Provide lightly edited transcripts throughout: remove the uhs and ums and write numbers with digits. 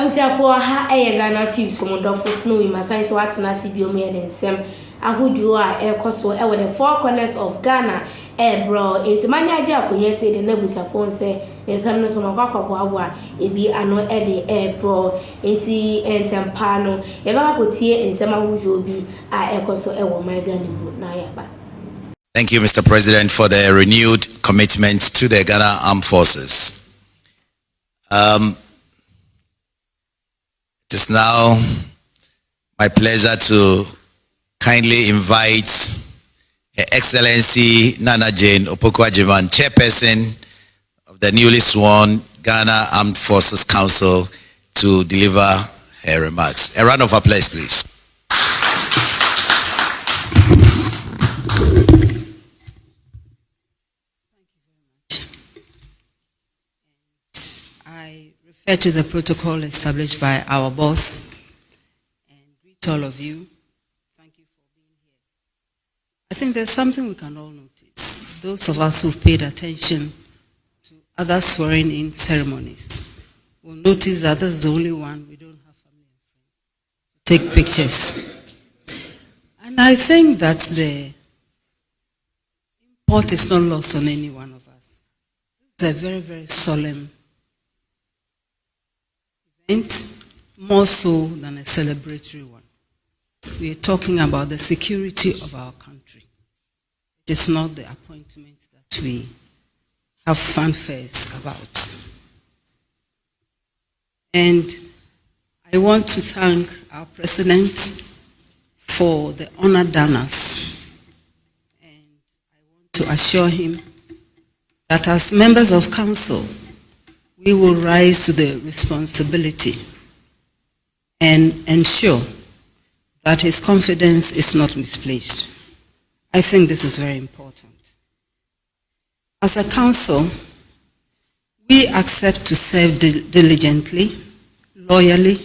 Abusiafo ha Ghanatube from Wonderful Snow in Masai so atena CBO me and sem ahudu a ekoso e with the four corners of Ghana bro enti manya age akonye say the abusiafo nse ensem no so makwakwabo abo ebi ano de bro enti entempa no ye ba kotie ensem ahudu obi a ekoso e wo my Ghana mu na yaba. Thank you, Mr. President, for the renewed commitment to the Ghana Armed Forces. It is now my pleasure to kindly invite Her Excellency Nana Jane Opoku-Agyeman, Chairperson of the newly sworn Ghana Armed Forces Council, to deliver her remarks. A round of applause, please. I refer to the protocol established by our boss and greet all of you. Thank you for being here. I think there's something we can all notice. Those of us who've paid attention to other swearing-in ceremonies will notice that this is the only one we don't have family and friends to take pictures. And I think that the import is not lost on any one of us. This is a very, very solemn event, more so than a celebratory one. We are talking about the security of our country. It is not the appointment that we have fanfares about. And I want to thank our President for the honor done us. And I want to assure him that as members of council, we will rise to the responsibility and ensure that his confidence is not misplaced. I think this is very important. As a council, we accept to serve diligently, loyally,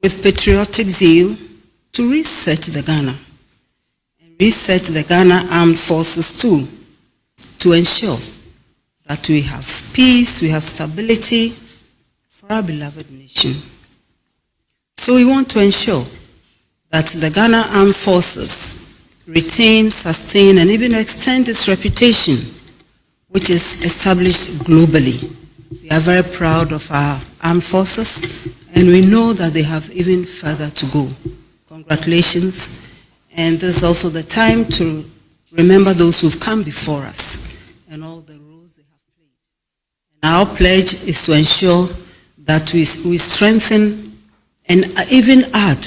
with patriotic zeal to reset the Ghana and reset the Ghana Armed Forces too, to ensure that we have peace, we have stability for our beloved nation. So we want to ensure that the Ghana Armed Forces retain, sustain, and even extend its reputation, which is established globally. We are very proud of our armed forces, and we know that they have even further to go. Congratulations. And this is also the time to remember those who've come before us and all the roles they have played. And our pledge is to ensure that we strengthen and even add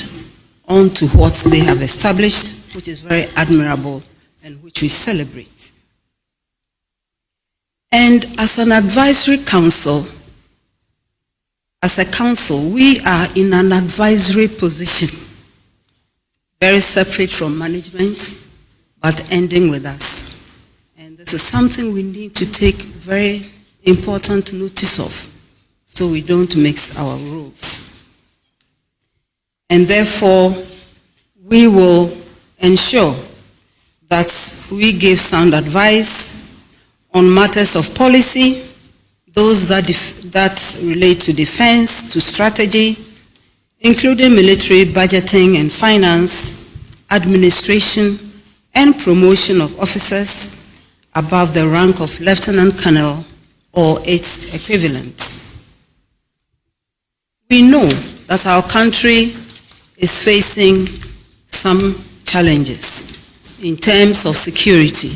on to what they have established, which is very admirable and which we celebrate. And as an advisory council, as a council, we are in an advisory position, very separate from management, but ending with us. And this is something we need to take very important notice of, so we don't mix our rules. And therefore, we will ensure that we give sound advice on matters of policy, those that relate to defense, to strategy, including military budgeting and finance, administration, and promotion of officers above the rank of lieutenant colonel or its equivalent. We know that our country is facing some challenges in terms of security,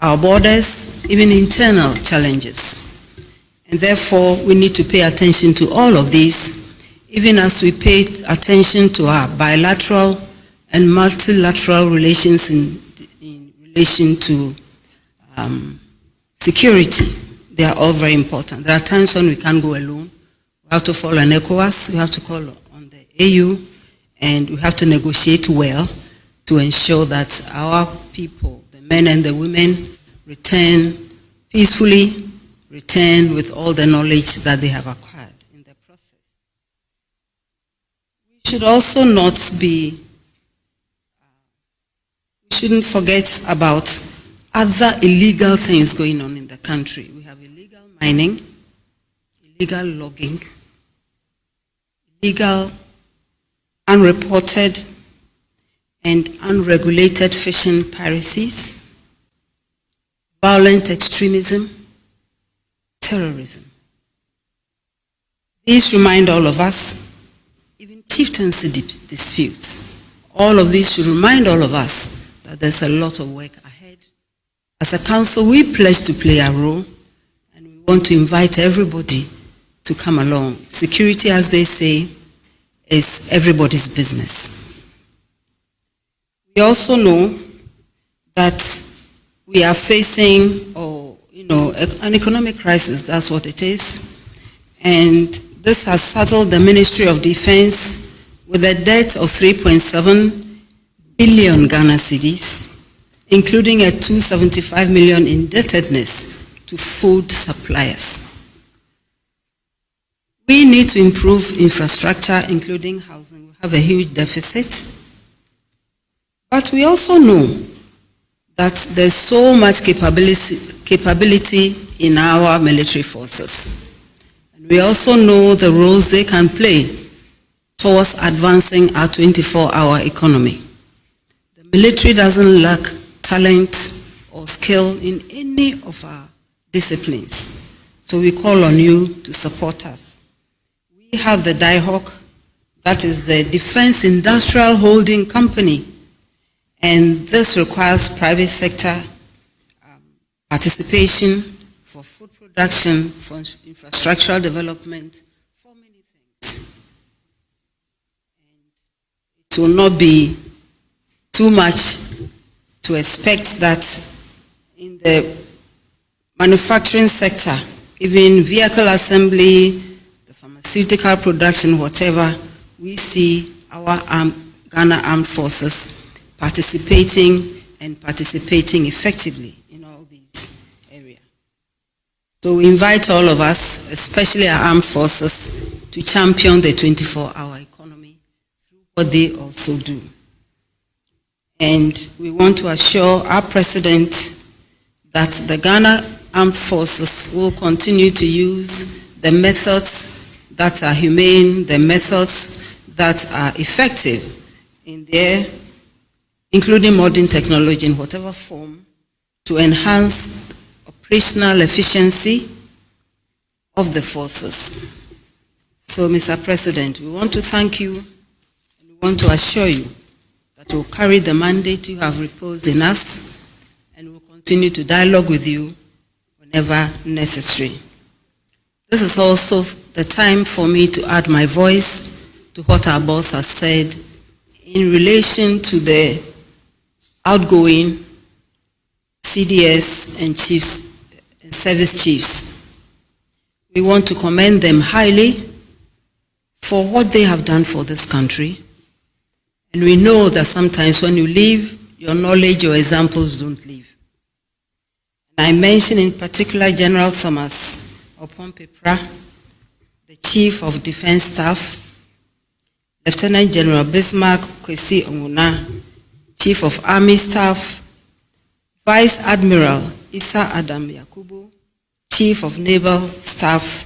our borders, even internal challenges. And therefore, we need to pay attention to all of these, even as we pay attention to our bilateral and multilateral relations in relation to security. They are all very important. There are times when we can't go alone. We have to follow an ECOWAS, we have to call on the AU, and we have to negotiate well to ensure that our people, the men and the women, return peacefully, return with all the knowledge that they have acquired in the process. We should also not be, we shouldn't forget about other illegal things going on in the country. We have illegal mining, illegal logging, illegal, unreported, and unregulated fishing piracies, violent extremism, terrorism. These remind all of us, even chieftaincy disputes, all of these should remind all of us that there's a lot of work ahead. As a council, we pledge to play our role, and we want to invite everybody to come along. Security, as they say, is everybody's business. We also know that we are facing, an economic crisis. That's what it is. And this has saddled the Ministry of Defense with a debt of 3.7 billion Ghana cedis, including a 275 million indebtedness to food suppliers. We need to improve infrastructure, including housing. We have a huge deficit. But we also know that there's so much capability in our military forces. And we also know the roles they can play towards advancing our 24-hour economy. The military doesn't lack talent or skill in any of our disciplines. So we call on you to support us. We have the DIHOC, that is the Defense Industrial Holding Company. And this requires private sector participation for food production, for infrastructural development, for many things. And it will not be too much to expect that in the manufacturing sector, even vehicle assembly, the pharmaceutical production, whatever, we see our Ghana Armed Forces participating effectively in all these areas. So we invite all of us, especially our armed forces, to champion the 24-hour economy through what they also do. And we want to assure our president that the Ghana Armed Forces will continue to use the methods that are humane, the methods that are effective in their including modern technology in whatever form, to enhance operational efficiency of the forces. So, Mr. President, we want to thank you and we want to assure you that we'll carry the mandate you have reposed in us and we'll continue to dialogue with you whenever necessary. This is also the time for me to add my voice to what our boss has said in relation to the outgoing CDS and chiefs and service chiefs. We want to commend them highly for what they have done for this country. And we know that sometimes when you leave, your knowledge, your examples don't leave. And I mention in particular General Thomas Opompepra, the Chief of Defense Staff, Lieutenant General Bismarck Kwesi Onguna, Chief of Army Staff, Vice Admiral Issa Adam Yakubu, Chief of Naval Staff,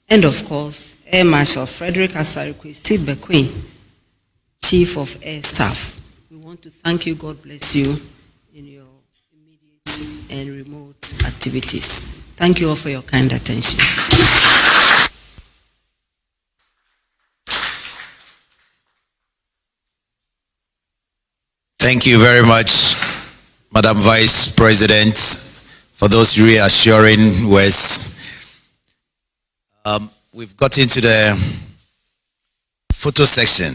and of course, Air Marshal Frederick Asarikwesi Bequin, Chief of Air Staff. We want to thank you. God bless you in your immediate and remote activities. Thank you all for your kind attention. Thank you very much, Madam Vice President, for those reassuring words. We've got into the photo section.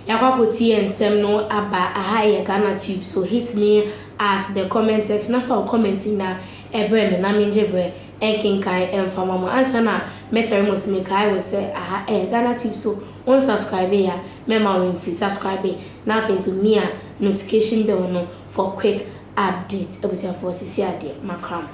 Yakwapoti and Semno Abba Ahaya Ghanatube, so hit me at the comment section. Now for commenting na Ebre Menaminjebre and Kinkai and Famama Ansana Messer Musmika will say aha Ghanatube, so one subscribe here, memory free subscribe now Facebook me notification bell no for quick updates. It was your for CCD Macram.